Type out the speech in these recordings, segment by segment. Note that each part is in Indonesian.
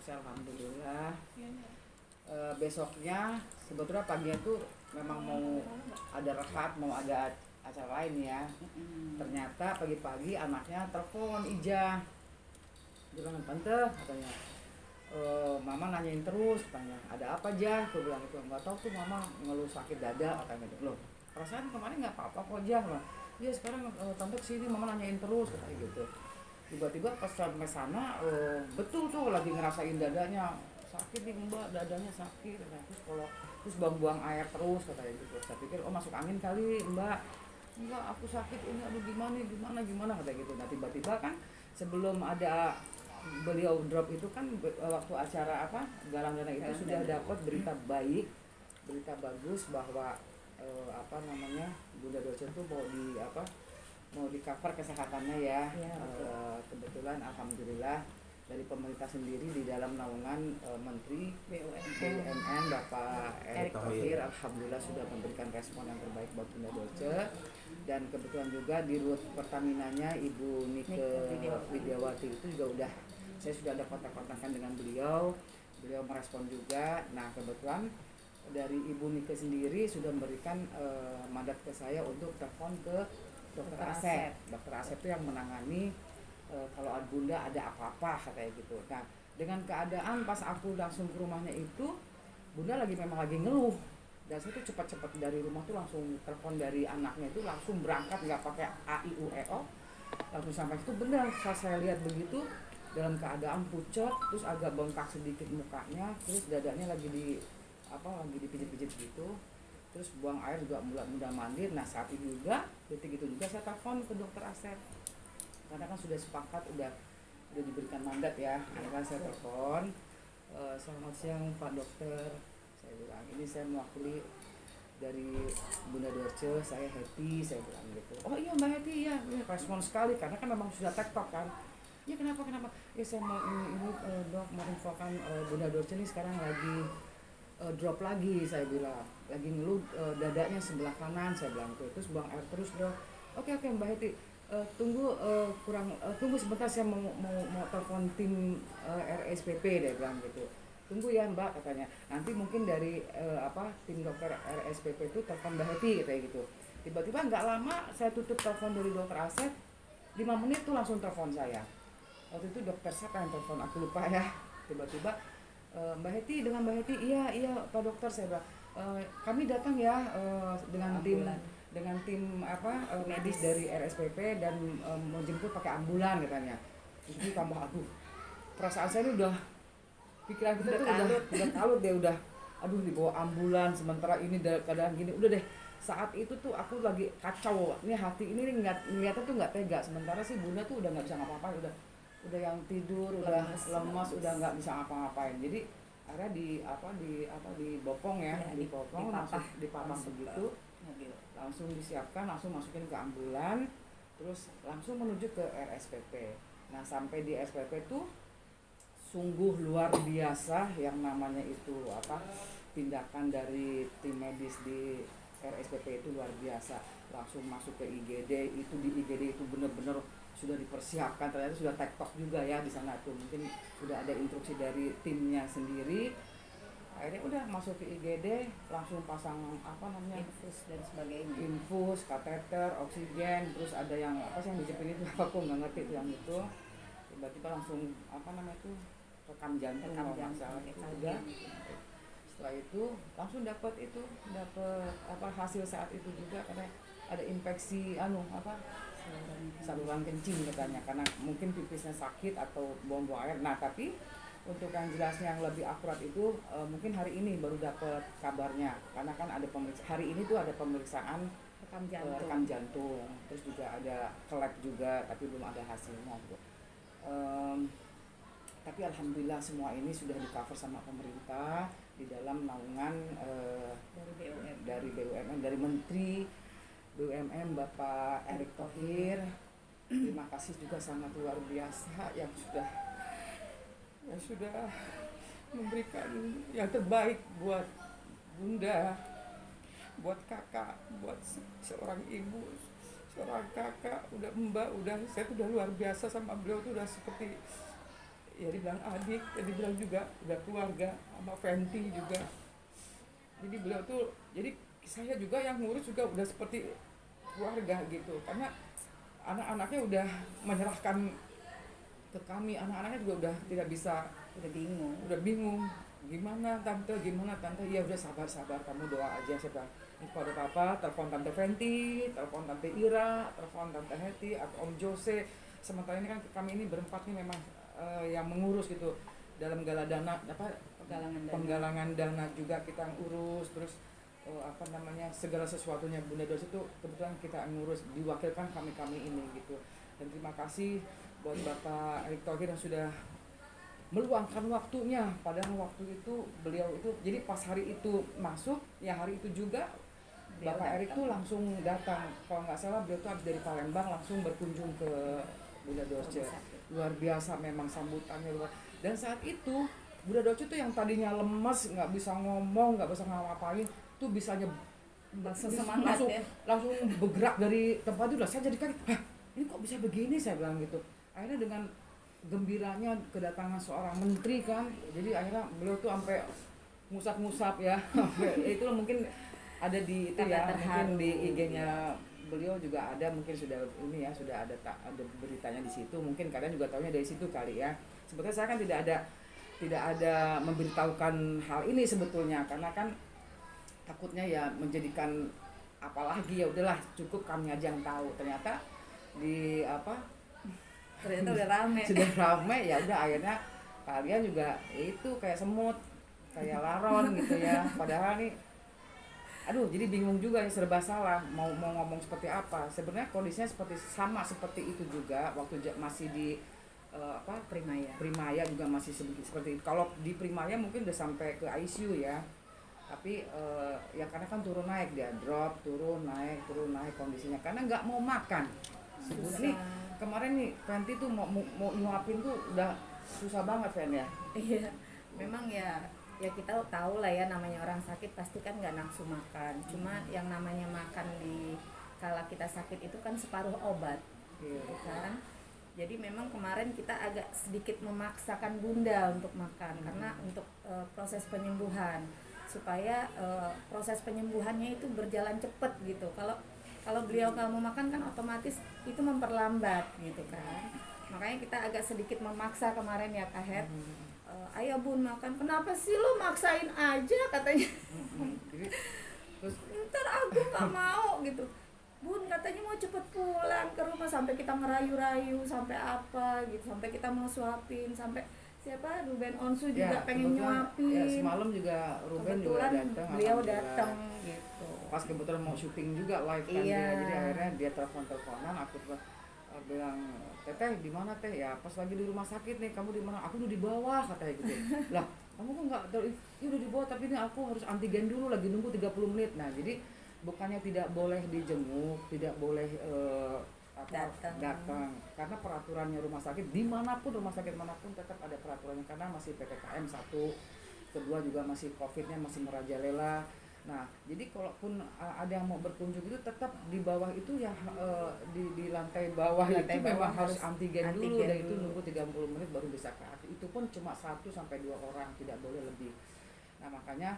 sih alhamdulillah. Besoknya sebetulnya paginya tuh memang mau ada rehat, mau ada acara lain ya. Ternyata pagi-pagi anaknya telepon Ija, dia bilang, tante katanya, mama nanyain terus, katanya ada apa aja. Aku bilang itu nggak tahu tuh, mama ngeluh sakit dada katanya. Loh, perasaan kemarin nggak apa-apa kok aja. Ya sekarang tante kesini mama nanyain terus katanya gitu. Tiba-tiba pas sampai sana, betul tuh lagi ngerasain dadanya sakit nih mbak, dadanya sakit. Terus buang-buang air terus katanya gitu. Saya pikir masuk angin kali mbak. Enggak, aku sakit ini, aduh gimana katanya gitu. Nah tiba-tiba kan sebelum ada beliau drop itu kan, waktu acara galang dana itu sudah dapat berita baik, berita bagus bahwa Bunda Dorce tuh mau di cover kesehatannya ya. Kebetulan alhamdulillah dari pemerintah sendiri di dalam naungan Menteri BUMN Bapak Erick Thohir alhamdulillah sudah memberikan respon yang terbaik buat Bunda Dorce. Dan kebetulan juga di Rut Pertaminanya Ibu Nike Widiawati itu juga saya sudah ada kontak-kontakan dengan beliau merespon juga. Nah kebetulan dari Ibu Nike sendiri sudah memberikan mandat ke saya untuk telepon ke Dokter Asep. Dokter Asep itu yang menangani kalau Bunda ada apa-apa katanya gitu. Nah dengan keadaan pas aku langsung ke rumahnya itu, Bunda memang lagi ngeluh. Dan saya tuh cepat-cepat dari rumah tuh langsung telepon dari anaknya itu, langsung berangkat nggak pakai AIUEO, langsung sampai situ. Benar saya lihat begitu dalam keadaan pucat, terus agak bengkak sedikit mukanya, terus dadanya lagi dipijit-pijit gitu, terus buang air juga mudah mandir. Nah saat itu juga detik itu juga saya telepon ke Dokter Asep karena kan sudah sepakat, udah diberikan mandat ya. Akhirnya saya telepon, selamat siang Pak Dokter, saya bilang ini saya mewakili dari Bunda Dorce, saya Happy, saya bilang gitu. Oh iya Mbak Happy, ya respon sekali karena kan memang sudah tektok kan. Ya kenapa? Ya saya mau ini dok mau infokan Bunda Dorce ini sekarang lagi drop lagi, saya bilang lagi ngeluh dadanya sebelah kanan, saya bilang gitu. Terus buang air terus dok. Oke Mbak Happy, tunggu sebentar, saya mau telepon tim RSPP, dia bilang gitu. Tunggu ya Mbak katanya, nanti mungkin dari tim dokter RSPP itu telepon Mbak Happy kayak gitu. Tiba-tiba nggak lama saya tutup telepon dari Dokter Asep, 5 menit tuh langsung telepon saya. Waktu itu dokter siapa yang telepon aku lupa ya. Tiba-tiba Mbak Happy, dengan Mbak Happy, iya Pak Dokter, saya bilang kami datang ya dengan tim medis dari RSPP dan mau jemput pakai ambulan katanya. Terus tambah aduh, perasaan saya ini pikiran kita tuh udah kalut deh, aduh dibawa ambulan sementara ini keadaan gini. Udah deh, saat itu tuh aku lagi kacau, ini hati ini ngeliatnya tuh nggak tega. Sementara sih Bunda tuh udah nggak bisa ngapa-ngapain, udah yang tidur, udah lemas, udah nggak bisa ngapa-ngapain. Jadi akhirnya dibopong ya, dipotong, dipapah begitu, langsung disiapkan, langsung masukin ke ambulan, terus langsung menuju ke RSPP. Nah sampai di RSPP tuh sungguh luar biasa yang namanya itu tindakan dari tim medis di RSPP itu luar biasa. Langsung masuk ke IGD, itu di IGD itu bener-bener sudah dipersiapkan, ternyata sudah tektok juga ya di sana tuh. Mungkin sudah ada instruksi dari timnya sendiri. Akhirnya udah masuk ke IGD, langsung pasang infus dan sebagainya. Infus, kateter, oksigen, terus ada yang yang dijepit itu aku nggak ngerti itu yang itu. Tiba-tiba langsung rekam jantung kalau nggak salah itu udah. Setelah itu langsung dapat hasil saat itu juga, karena ada infeksi saluran kencing katanya, karena mungkin pipisnya sakit atau buang-buang air. Nah tapi untuk yang jelasnya yang lebih akurat itu mungkin hari ini baru dapat kabarnya, karena kan ada hari ini tuh ada pemeriksaan rekam jantung, terus juga ada lab juga, tapi belum ada hasilnya gitu. Tapi alhamdulillah semua ini sudah di cover sama pemerintah di dalam naungan dari BUMN, dari Menteri BUMN Bapak Erick Thohir. Terima kasih juga sangat luar biasa yang sudah memberikan yang terbaik buat Bunda, buat kakak, buat seorang ibu, seorang kakak, udah mbak, saya udah luar biasa sama beliau tuh, udah seperti ya dibilang adik, ya dibilang juga udah keluarga, sama Fenty juga. Jadi beliau tuh, jadi saya juga yang ngurus juga udah seperti keluarga gitu, karena anak-anaknya udah menyerahkan ke kami, anak-anaknya juga udah tidak bisa, udah bingung gimana tante, ya udah sabar kamu doa aja, saya bilang kalau ada apa-apa telepon tante Fenty, telepon tante Ira, telepon tante Hetty atau Om Jose. Sementara ini kan kami ini berempat nih memang yang mengurus gitu dalam gala dana apa penggalangan dana juga kita urus, terus segala sesuatunya Bunda Dos itu kebetulan kita ngurus, diwakilkan kami ini gitu. Dan terima kasih buat Bapak Erick Thohir yang sudah meluangkan waktunya, padahal waktu itu beliau itu jadi pas hari itu masuk ya, hari itu juga Bapak Erick tuh langsung datang, kalau nggak salah beliau tuh dari Palembang langsung berkunjung ke Bunda Dorce. Luar biasa memang sambutannya luar. Dan saat itu Bunda Dorce tuh yang tadinya lemes, nggak bisa ngomong, nggak bisa ngapain, tuh bisanya semangat langsung bergerak dari tempat itu. Lah saya jadi kaget, hah ini kok bisa begini, saya bilang gitu. Akhirnya dengan gembiranya kedatangan seorang menteri kan, jadi akhirnya beliau tuh sampai ngusap-ngusap ya. Itu mungkin ada di itu ya, mungkin di IG-nya beliau juga ada, mungkin sudah ini ya, sudah ada beritanya di situ, mungkin kalian juga tahunya dari situ kali ya. Sebetulnya saya kan tidak ada memberitahukan hal ini sebetulnya, karena kan takutnya ya menjadikan apalagi, ya udahlah cukup kami aja yang tahu. Ternyata ternyata udah rame. Sudah rame, ya udah akhirnya kalian juga itu kayak semut, kayak laron gitu ya. Padahal nih jadi bingung juga ya, serba salah mau ngomong seperti apa. Sebenarnya kondisinya sama seperti itu juga waktu masih di Primaya juga masih seperti itu. Kalau di Primaya mungkin udah sampai ke ICU ya. Tapi ya karena kan turun naik, dia drop, turun naik kondisinya karena nggak mau makan. Nih kemarin nih Fenty tuh mau nyuapin tuh udah susah banget Fen ya. Iya, memang ya kita tahu lah ya, namanya orang sakit pasti kan nggak nafsu makan. Cuma yang namanya makan di kala kita sakit itu kan separuh obat, gitu kan. Jadi memang kemarin kita agak sedikit memaksakan Bunda untuk makan karena untuk proses penyembuhan, supaya proses penyembuhannya itu berjalan cepat gitu. Kalau beliau nggak mau makan kan otomatis itu memperlambat gitu kan. Makanya kita agak sedikit memaksa kemarin ya Kak Het. Ayo Bun makan. Kenapa sih lo maksain aja katanya. Ntar aku nggak mau gitu. Bun katanya mau cepet pulang ke rumah, sampai kita ngerayu-rayu sampai apa gitu, sampai kita mau suapin, sampai siapa Ruben Onsu juga pengen nyuapin. Ya, semalam juga Ruben juga datang. Beliau datang gitu. Pas kebetulan mau syuting juga live kan dia, jadi akhirnya dia teleponan, aku bilang Teteh di mana Teh, ya pas lagi di rumah sakit nih, kamu di mana? Aku udah di bawah katanya gitu. Lah kamu kok nggak tahu? Ya udah di bawah, tapi ini aku harus antigen dulu, lagi nunggu 30 menit. Nah jadi bukannya tidak boleh dijenguk, tidak boleh datang karena peraturannya rumah sakit dimanapun, rumah sakit manapun tetap ada peraturannya, karena masih PPKM 1, kedua juga masih COVID-nya masih merajalela. Nah jadi kalaupun ada yang mau berkunjung itu tetap di bawah itu ya, di lantai bawah itu memang harus antigen dulu, dan itu nunggu 30 menit baru bisa ke atas. Itu pun cuma 1-2 orang, tidak boleh lebih. Nah makanya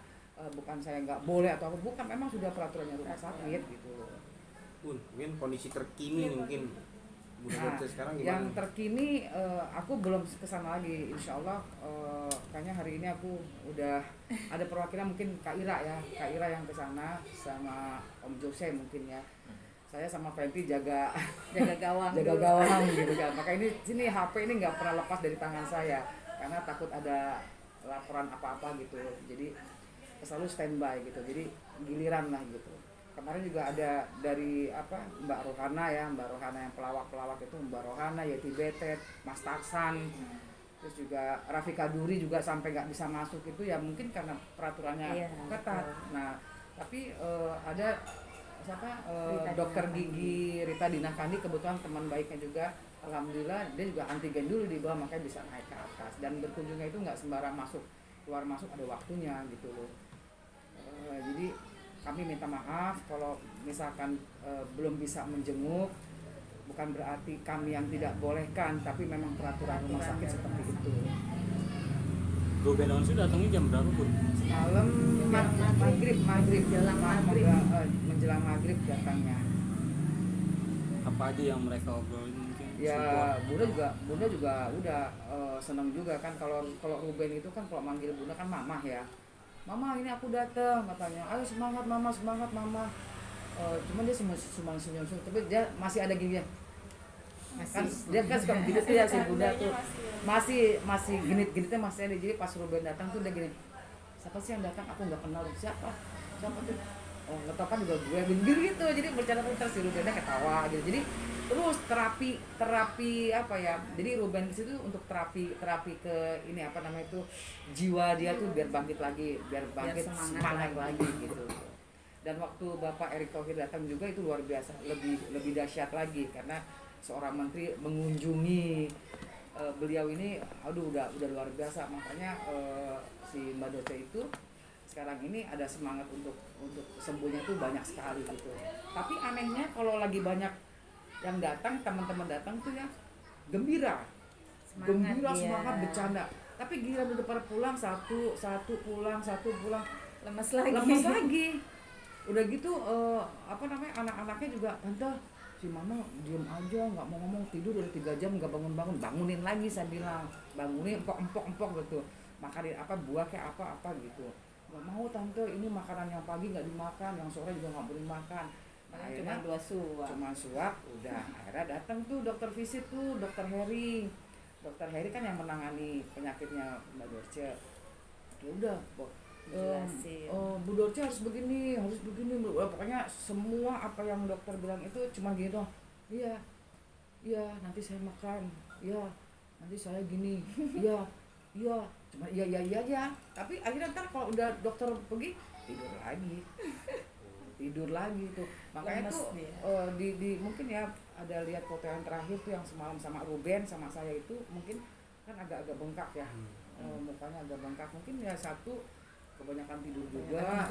bukan saya nggak boleh atau apa, bukan, memang sudah peraturannya rumah sakit gitu loh. Mungkin kondisi terkini mungkin Bunda Dorce sekarang gimana? Yang terkini aku belum kesana lagi, insya Allah kayaknya hari ini aku udah ada perwakilan, mungkin Kak Ira yang kesana sama Om Jose mungkin ya. Saya sama Fenty jaga gawang gitu kan. Maka ini sini HP ini nggak pernah lepas dari tangan saya karena takut ada laporan apa-apa gitu, jadi selalu standby gitu, jadi giliran lah gitu. Kemarin juga ada dari Mbak Rohana yang pelawak itu, Mbak Rohana, Yeti Betet, Mas Tarsan, terus juga Rafika Duri juga sampai nggak bisa masuk itu ya, mungkin karena peraturannya ketat. Nah tapi ada dokter gigi Rita Dinakandi, kebetulan teman baiknya juga, alhamdulillah dia juga antigen dulu di bawah, makanya bisa naik ke atas, dan berkunjungnya itu nggak sembarang masuk, keluar masuk ada waktunya gitu loh. Jadi kami minta maaf kalau misalkan belum bisa menjenguk bukan berarti kami yang tidak bolehkan, tapi memang peraturan rumah sakit seperti itu. Ruben Onsu datangnya jam berapa Bun? Malam maghrib Jelang maghrib. menjelang maghrib datangnya. Apa aja yang mereka obrolin mungkin? Ya Bunda juga udah seneng juga kan kalau Ruben itu kan kalau manggil Bunda kan mamah ya. Mama ini aku datang katanya. Ayo semangat mama. Cuman dia cuma senyum, tapi dia masih ada gini ya. Kan dia kan suka begitu tuh ya si Bunda tuh. Masih genit-genitnya masih ada. Jadi pas Ruben datang tuh dia gini. Siapa sih yang datang? Aku nggak kenal. Siapa tuh? Oh nggak tahu kan juga gue gitu. Jadi bercanda terus si Rubennya ketawa gitu. Jadi terus terapi apa ya? Jadi Ruben di situ untuk terapi ke ini apa namanya itu jiwa dia tuh biar bangkit semangat lagi gitu. Dan waktu Bapak Erick Thohir datang juga itu luar biasa, lebih dahsyat lagi karena seorang menteri mengunjungi beliau ini, aduh udah luar biasa. Makanya si Mbak Doce itu sekarang ini ada semangat untuk sembuhnya tuh banyak sekali gitu. Tapi anehnya kalau lagi banyak yang datang, teman-teman datang tuh ya gembira, semangat bercanda. Tapi gila udah pada pulang satu pulang lemes lagi. Udah gitu anak-anaknya juga, tante si mama diem aja nggak mau ngomong, tidur udah 3 jam nggak bangunin lagi. Saya bilang bangunin empok gitu, makanin apa buah kayak apa gitu. Nggak mau tante, ini makanan yang pagi nggak dimakan, yang sore juga nggak boleh makan. Nah, cuma suap udah. Akhirnya datang tuh dokter visit tuh Dokter Heri kan yang menangani penyakitnya Mbak Dorce. Ya udah Bu Dorce harus begini. Pokoknya semua apa yang dokter bilang itu cuma gini doang. Iya nanti saya makan. Iya nanti saya gini. Iya cuma iya. Tapi akhirnya ntar kalau udah dokter pergi tidur lagi tuh. Makanya tuh di mungkin ya ada lihat foto yang terakhir tuh yang semalam sama Ruben sama saya itu mungkin kan agak bengkak ya. Mukanya agak bengkak, mungkin ya satu kebanyakan tidur juga.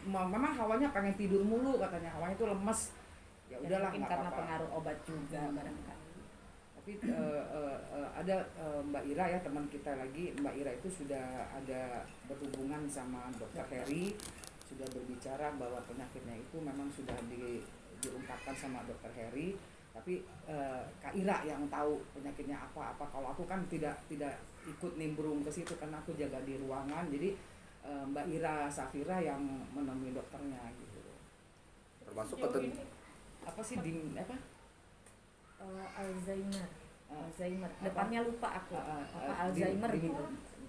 Memang hawanya pengen tidur mulu katanya, hawanya itu lemes. Ya udahlah mungkin karena pengaruh obat juga barangkali. Tapi ada Mbak Ira ya, teman kita lagi. Mbak Ira itu sudah ada berhubungan sama Dokter Heri, sudah berbicara bahwa penyakitnya itu memang sudah diungkapkan sama Dokter Heri. Tapi Kak Ira yang tahu penyakitnya apa. Kalau aku kan tidak ikut nimbrung ke situ karena aku jaga di ruangan. Jadi Mbak Ira Safira yang menemui dokternya gitu. Termasuk apa sih Alzheimer. Depannya lupa aku. Alzheimer gitu.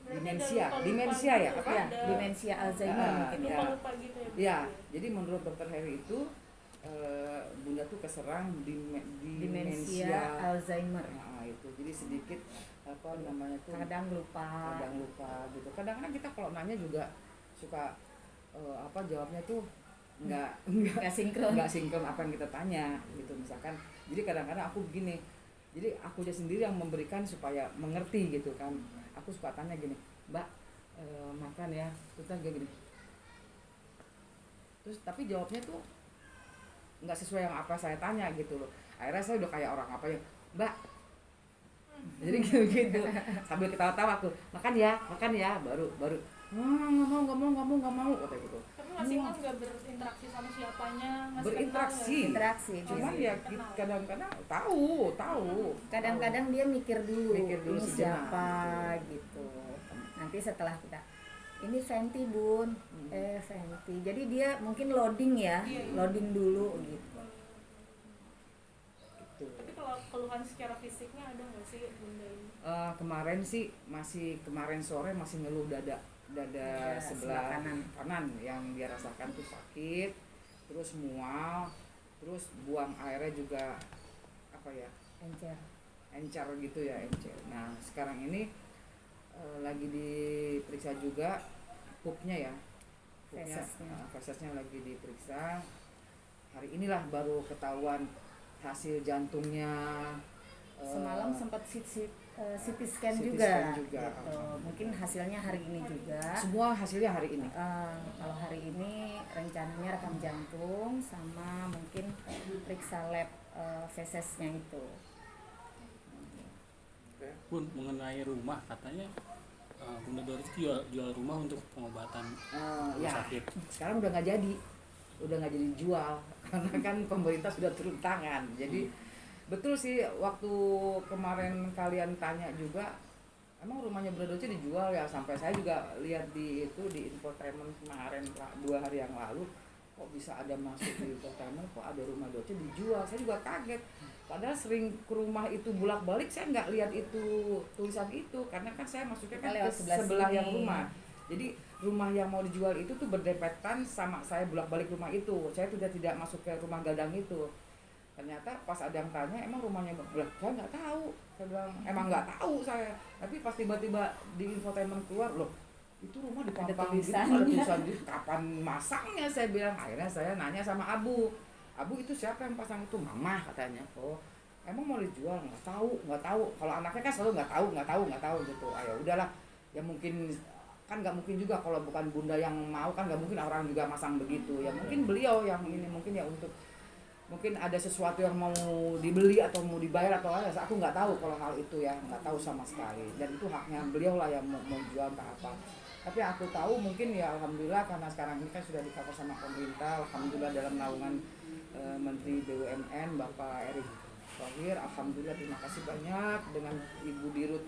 Demensia ya apa? Ya, demensia Alzheimer mungkin ya. Lupa gitu ya. Ya, jadi menurut Dokter Heri itu Bunda tuh keserang demensia Alzheimer. Nah, itu jadi sedikit apa namanya tuh kadang lupa gitu. Kadang-kadang kita kalau nanya juga suka jawabnya tuh nggak sinkron apa yang kita tanya gitu misalkan. Jadi kadang-kadang aku begini, jadi aku sendiri yang memberikan supaya mengerti gitu kan. Aku suka tanya gini, Mbak makan ya, terus kayak gini, terus tapi jawabnya tuh nggak sesuai yang apa saya tanya gitu loh. Akhirnya saya udah kayak orang apa ya, Mbak, jadi gitu sambil ketawa-tawa aku makan ya baru nggak mau kata gitu. Tapi masih kan nggak berinteraksi sama siapanya, berinteraksi cuman ya kadang-kadang tahu kadang-kadang dia mikir dulu ini siapa gitu. Nanti setelah kita ini Fenty Bun Fenty, jadi dia mungkin loading loading dulu gitu. Tapi kalau keluhan secara fisiknya ada nggak sih Bunda ini? Kemarin sore masih ngeluh dada sebelah kanan yang dia rasakan tuh sakit, terus mual, terus buang airnya juga apa ya encer gitu ya. Nah sekarang ini lagi diperiksa juga pupnya fesesnya lagi diperiksa. Hari inilah baru ketahuan hasil jantungnya. Semalam sempat CT scan juga. Gitu. Mungkin hasilnya hari ini juga. Semua hasilnya hari ini. Kalau hari ini rencananya rekam jantung sama mungkin periksa lab fesesnya itu. Pun mengenai rumah katanya Bunda Doris jual rumah untuk pengobatan rumah Ya sakit. sekarang udah nggak jadi jual karena kan pemerintah sudah turun tangan. Jadi betul sih, waktu kemarin kalian tanya juga, emang rumahnya Bunda Doris dijual ya, sampai saya juga lihat di infotainment kemarin 2 hari yang lalu, kok bisa ada masuk di infotainment, kok ada rumah Doris dijual. Saya juga kaget, padahal sering ke rumah itu bolak-balik, saya nggak lihat itu tulisan itu, karena kan saya masuknya kan Lewat ke sebelah sini. yang rumah. Jadi rumah yang mau dijual itu tuh berdempetan sama saya bolak-balik rumah itu. Saya sudah tidak masuk ke rumah gadang itu. Ternyata pas ada yang tanya, emang rumahnya berapa? Saya nggak tahu. Saya bilang, emang nggak tahu saya. Tapi pas tiba-tiba di infotainment keluar, loh itu rumah dipampang gitu, ada tulisan gitu, kapan masangnya? Saya bilang, akhirnya saya nanya sama Abu, itu siapa yang pasang itu? Mama katanya. Oh, emang mau dijual? Nggak tahu. Kalau anaknya kan selalu nggak tahu gitu. Ayo udahlah, ya mungkin kan nggak mungkin juga kalau bukan bunda yang mau, kan nggak mungkin orang juga masang begitu. Ya mungkin beliau yang ini, mungkin ya untuk mungkin ada sesuatu yang mau dibeli atau mau dibayar atau apa, aku nggak tahu kalau hal itu ya, nggak tahu sama sekali, dan itu haknya beliau lah yang mau jual entah apa. Tapi aku tahu mungkin ya alhamdulillah, karena sekarang ini kan sudah di-cover sama pemerintah, alhamdulillah dalam naungan Menteri BUMN Bapak Erick Thohir, alhamdulillah, terima kasih banyak, dengan Ibu Dirut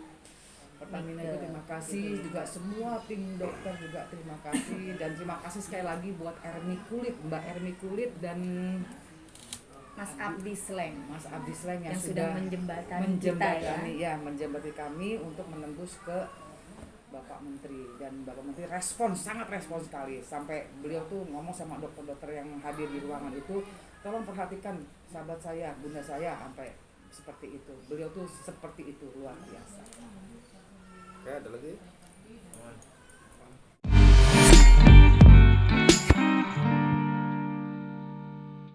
Pertamina juga terima kasih, juga semua tim dokter juga terima kasih, dan terima kasih sekali lagi buat Mbak Ermi Kulit dan Mas Abdi Sleng yang sudah menjembatani kami untuk menembus ke Bapak Menteri, dan Bapak Menteri sangat respons sekali, sampai beliau tuh ngomong sama dokter-dokter yang hadir di ruangan itu, tolong perhatikan sahabat saya, bunda saya, sampai seperti itu. Beliau tuh seperti itu, luar biasa. Oke, ada lagi?